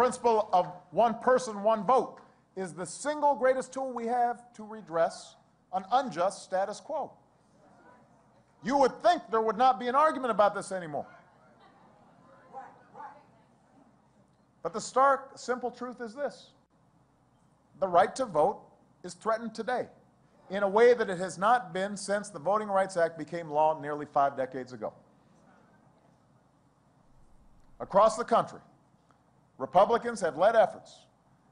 principle of one person, one vote is the single greatest tool we have to redress an unjust status quo. You would think there would not be an argument about this anymore. But the stark, simple truth is this: the right to vote is threatened today in a way that it has not been since the Voting Rights Act became law nearly 5 decades ago. Across the country, Republicans have led efforts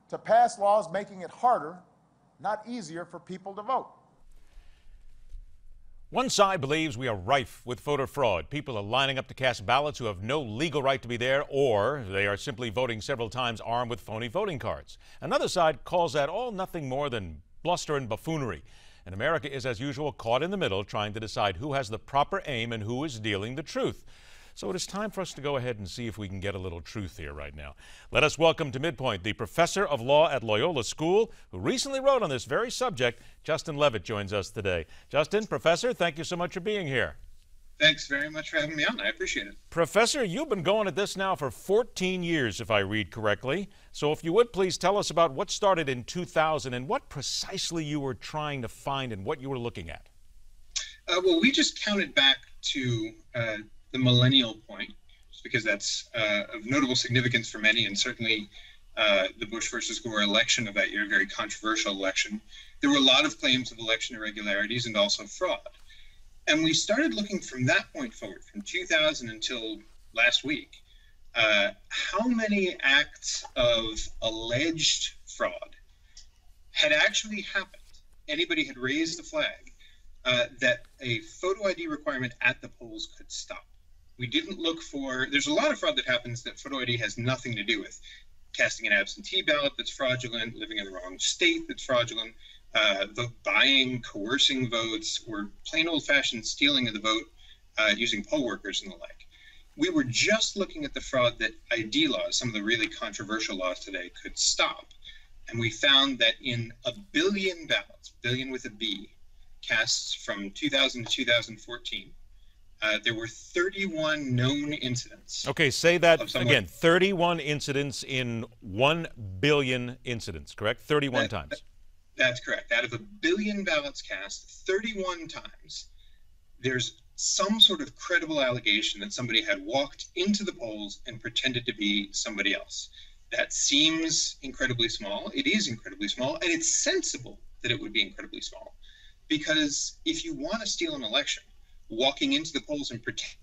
to pass laws making it harder, not easier, for people to vote. One side believes we are rife with voter fraud. People are lining up to cast ballots who have no legal right to be there, or they are simply voting several times armed with phony voting cards. Another side calls that all nothing more than bluster and buffoonery. And America is, as usual, caught in the middle, trying to decide who has the proper aim and who is dealing the truth. So it is time for us to go ahead and see if we can get a little truth here right now. Let us welcome to MidPoint the professor of law at Loyola School, who recently wrote on this very subject. Justin Levitt joins us today. Justin, Professor, thank you so much for being here. Thanks very much for having me on. I appreciate it. Professor, you've been going at this now for 14 years, if I read correctly. So if you would, please tell us about what started in 2000 and what precisely you were trying to find and what you were looking at. Well, we just counted back to the millennial point, just because that's of notable significance for many, and certainly the Bush versus Gore election of that year, a very controversial election. There were a lot of claims of election irregularities and also fraud. And we started looking from that point forward, from 2000 until last week, how many acts of alleged fraud had actually happened. Anybody had raised the flag that a photo ID requirement at the polls could stop. We didn't look for, there's a lot of fraud that happens that photo ID has nothing to do with. Casting an absentee ballot that's fraudulent, living in the wrong state that's fraudulent, vote buying, coercing votes, or plain old-fashioned stealing of the vote using poll workers and the like. We were just looking at the fraud that ID laws, some of the really controversial laws today, could stop. And we found that in 1 billion ballots, billion with a B, casts from 2000 to 2014, there were 31 known incidents. Okay, say that again. 31 incidents in 1 billion incidents, correct? 31 times. That's correct. Out of 1 billion ballots cast, 31 times, there's some sort of credible allegation that somebody had walked into the polls and pretended to be somebody else. That seems incredibly small. It is incredibly small, and it's sensible that it would be incredibly small. Because if you want to steal an election, walking into the polls and pretending.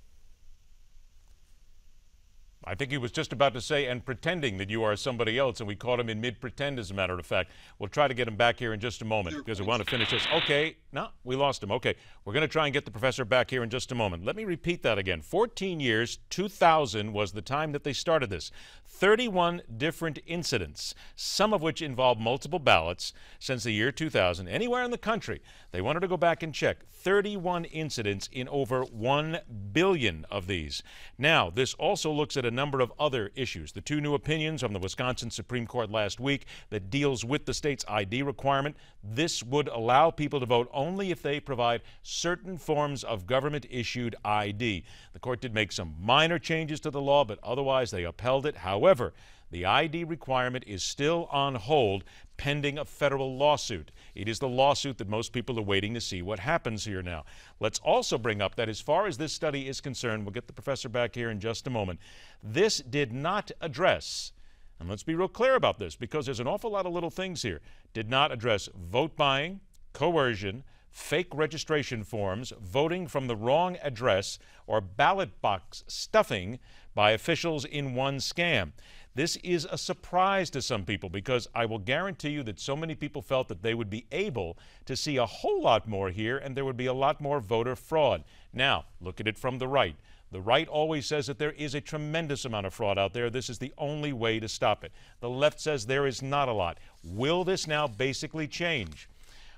I think he was just about to say, and pretending that you are somebody else, and we caught him in mid-pretend, as a matter of fact. We'll try to get him back here in just a moment, because we want to finish this. Okay, no, we lost him. Okay, we're going to try and get the professor back here in just a moment. Let me repeat that again. 14 years, 2000 was the time that they started this. 31 different incidents, some of which involved multiple ballots since the year 2000. Anywhere in the country, they wanted to go back and check. 31 incidents in over 1 billion of these. Now, this also looks at a number of other issues. The 2 new opinions from the Wisconsin Supreme Court last week that deals with the state's ID requirement. This would allow people to vote only if they provide certain forms of government-issued ID. The court did make some minor changes to the law, but otherwise they upheld it. However, the ID requirement is still on hold pending a federal lawsuit. It is the lawsuit that most people are waiting to see what happens here now. Let's also bring up that as far as this study is concerned, we'll get the professor back here in just a moment, this did not address, and let's be real clear about this because there's an awful lot of little things here, did not address vote buying, coercion, fake registration forms, voting from the wrong address, or ballot box stuffing by officials in one scam. This is a surprise to some people because I will guarantee you that so many people felt that they would be able to see a whole lot more here and there would be a lot more voter fraud. Now, look at it from the right. The right always says that there is a tremendous amount of fraud out there. This is the only way to stop it. The left says there is not a lot. Will this now basically change?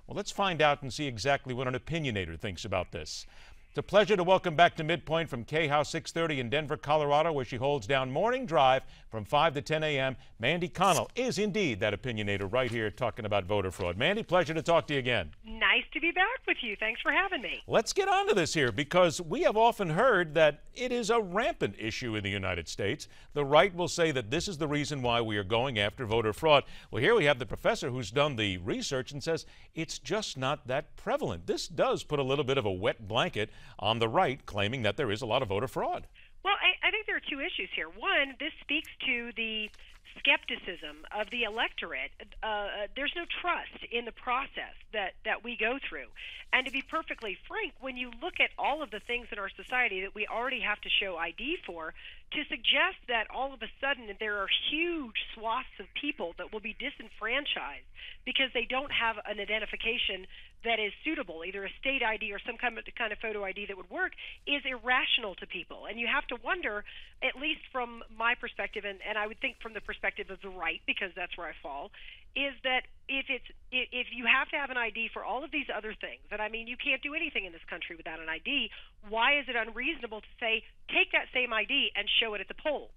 Well, let's find out and see exactly what an opinionator thinks about this. It's a pleasure to welcome back to MidPoint from KHOW 630 in Denver, Colorado, where she holds down Morning Drive from 5 to 10 a.m. Mandy Connell is indeed that opinionator right here talking about voter fraud. Mandy, pleasure to talk to you again. Nice to be back with you. Thanks for having me. Let's get on to this here, because we have often heard that it is a rampant issue in the United States. The right will say that this is the reason why we are going after voter fraud. Well, here we have the professor who's done the research and says it's just not that prevalent. This does put a little bit of a wet blanket on the right, claiming that there is a lot of voter fraud. Well, I think there are two issues here. One, this speaks to the skepticism of the electorate. There's no trust in the process that we go through. And to be perfectly frank, when you look at all of the things in our society that we already have to show ID for, to suggest that all of a sudden there are huge swaths of people that will be disenfranchised because they don't have an identification that is suitable, either a state ID or some kind of photo ID that would work, is irrational to people. And you have to wonder, at least from my perspective, and I would think from the perspective of the right, because that's where I fall, is that if you have to have an ID for all of these other things, and I mean you can't do anything in this country without an ID, why is it unreasonable to say take that same ID and show it at the polls?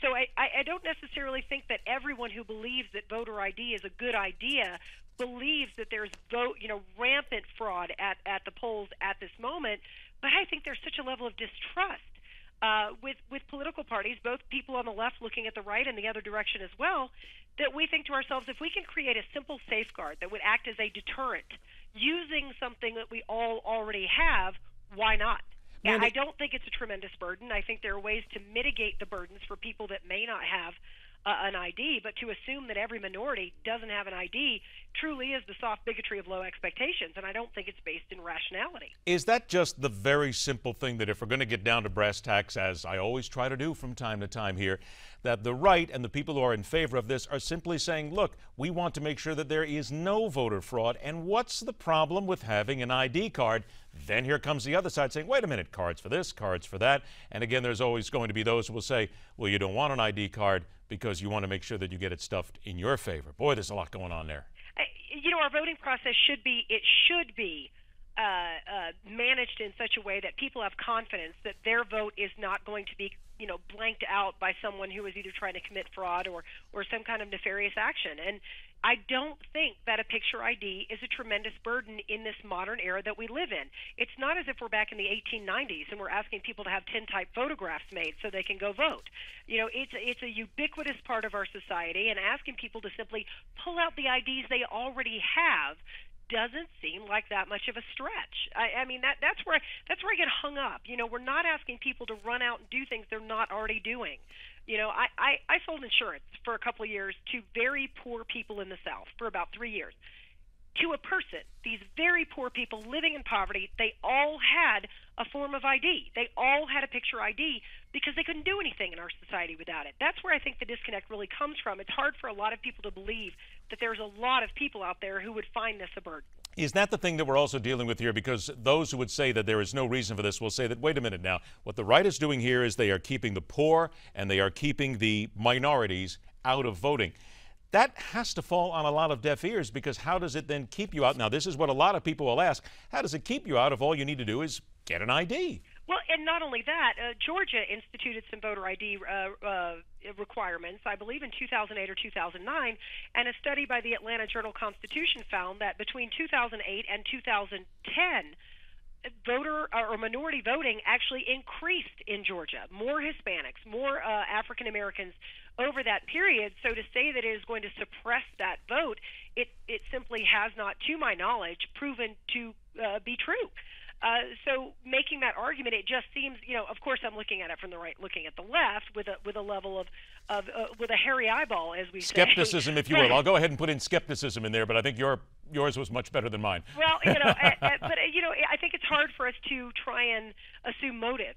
So I don't necessarily think that everyone who believes that voter ID is a good idea believes that there's rampant fraud at the polls at this moment, but I think there's such a level of distrust with political parties, both people on the left looking at the right and the other direction as well, that we think to ourselves, if we can create a simple safeguard that would act as a deterrent using something that we all already have, why not? I don't think it's a tremendous burden. I think there are ways to mitigate the burdens for people that may not have an ID, but to assume that every minority doesn't have an ID truly is the soft bigotry of low expectations, and I don't think it's based in rationality. Is that just the very simple thing that if we're going to get down to brass tacks, as I always try to do from time to time here, that the right and the people who are in favor of this are simply saying, look, we want to make sure that there is no voter fraud, and what's the problem with having an ID card? Then here comes the other side saying, wait a minute, cards for this, cards for that. And again, there's always going to be those who will say, well, you don't want an ID card because you want to make sure that you get it stuffed in your favor. Boy, there's a lot going on there. Our voting process should be managed in such a way that people have confidence that their vote is not going to be blanked out by someone who is either trying to commit fraud or some kind of nefarious action. And I don't think that a picture ID is a tremendous burden in this modern era that we live in. It's not as if we're back in the 1890s and we're asking people to have tintype photographs made so they can go vote. It's a ubiquitous part of our society, and asking people to simply pull out the IDs they already have doesn't seem like that much of a stretch. I mean, that's where I get hung up. We're not asking people to run out and do things they're not already doing. I sold insurance for a couple of years to very poor people in the South for about 3 years. To a person, these very poor people living in poverty, they all had a form of ID. They all had a picture ID because they couldn't do anything in our society without it. That's where I think the disconnect really comes from. It's hard for a lot of people to believe that there's a lot of people out there who would find this a burden. Is that the thing that we're also dealing with here? Because those who would say that there is no reason for this will say that, wait a minute now, what the right is doing here is they are keeping the poor and they are keeping the minorities out of voting. That has to fall on a lot of deaf ears, because how does it then keep you out? Now, this is what a lot of people will ask. How does it keep you out if all you need to do is get an ID? Well, and not only that, Georgia instituted some voter ID requirements, I believe in 2008 or 2009, and a study by the Atlanta Journal-Constitution found that between 2008 and 2010, voter or minority voting actually increased in Georgia. More Hispanics, more African Americans over that period. So to say that it is going to suppress that vote, it simply has not, to my knowledge, proven to be true. So making that argument, it just seems, of course I'm looking at it from the right, looking at the left with a level of with a hairy eyeball, as we say. Skepticism, if you will. I'll go ahead and put in skepticism in there, but I think yours was much better than mine. Well, I think it's hard for us to try and assume motives.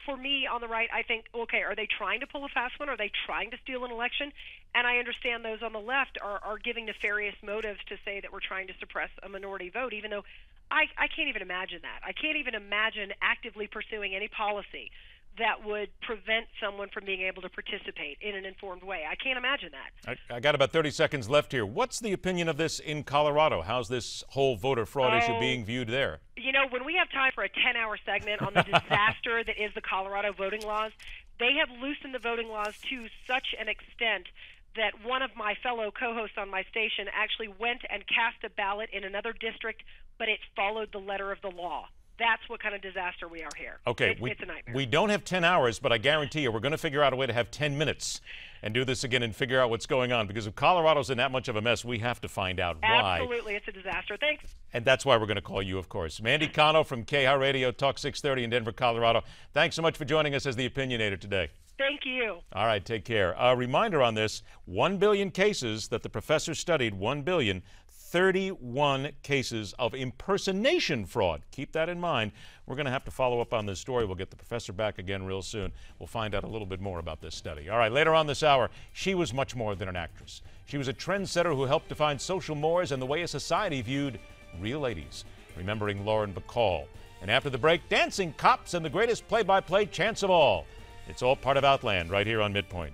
For me on the right, I think, okay, are they trying to pull a fast one? Are they trying to steal an election? And I understand those on the left are giving nefarious motives to say that we're trying to suppress a minority vote, even though I can't even imagine that. I can't even imagine actively pursuing any policy that would prevent someone from being able to participate in an informed way. I can't imagine that. I got about 30 seconds left here. What's the opinion of this in Colorado? How's this whole voter fraud issue being viewed there? You know, when we have time for a 10-hour segment on the disaster that is the Colorado voting laws, they have loosened the voting laws to such an extent that one of my fellow co-hosts on my station actually went and cast a ballot in another district, but it followed the letter of the law. That's what kind of disaster we are here. Okay, it's a nightmare. We don't have 10 hours, but I guarantee you we're going to figure out a way to have 10 minutes and do this again and figure out what's going on. Because if Colorado's in that much of a mess, we have to find out why. Absolutely, it's a disaster. Thanks. And that's why we're going to call you, of course. Mandy Connell from KHOW Radio, Talk 630 in Denver, Colorado. Thanks so much for joining us as the Opinionator today. Thank you. All right, take care. A reminder on this, 1 billion cases that the professor studied, 1 billion, 31 cases of impersonation fraud. Keep that in mind. We're going to have to follow up on this story. We'll get the professor back again real soon. We'll find out a little bit more about this study. All right, later on this hour, she was much more than an actress. She was a trendsetter who helped define social mores and the way a society viewed real ladies, remembering Lauren Bacall. And after the break, dancing cops and the greatest play-by-play chance of all. It's all part of Outland right here on MidPoint.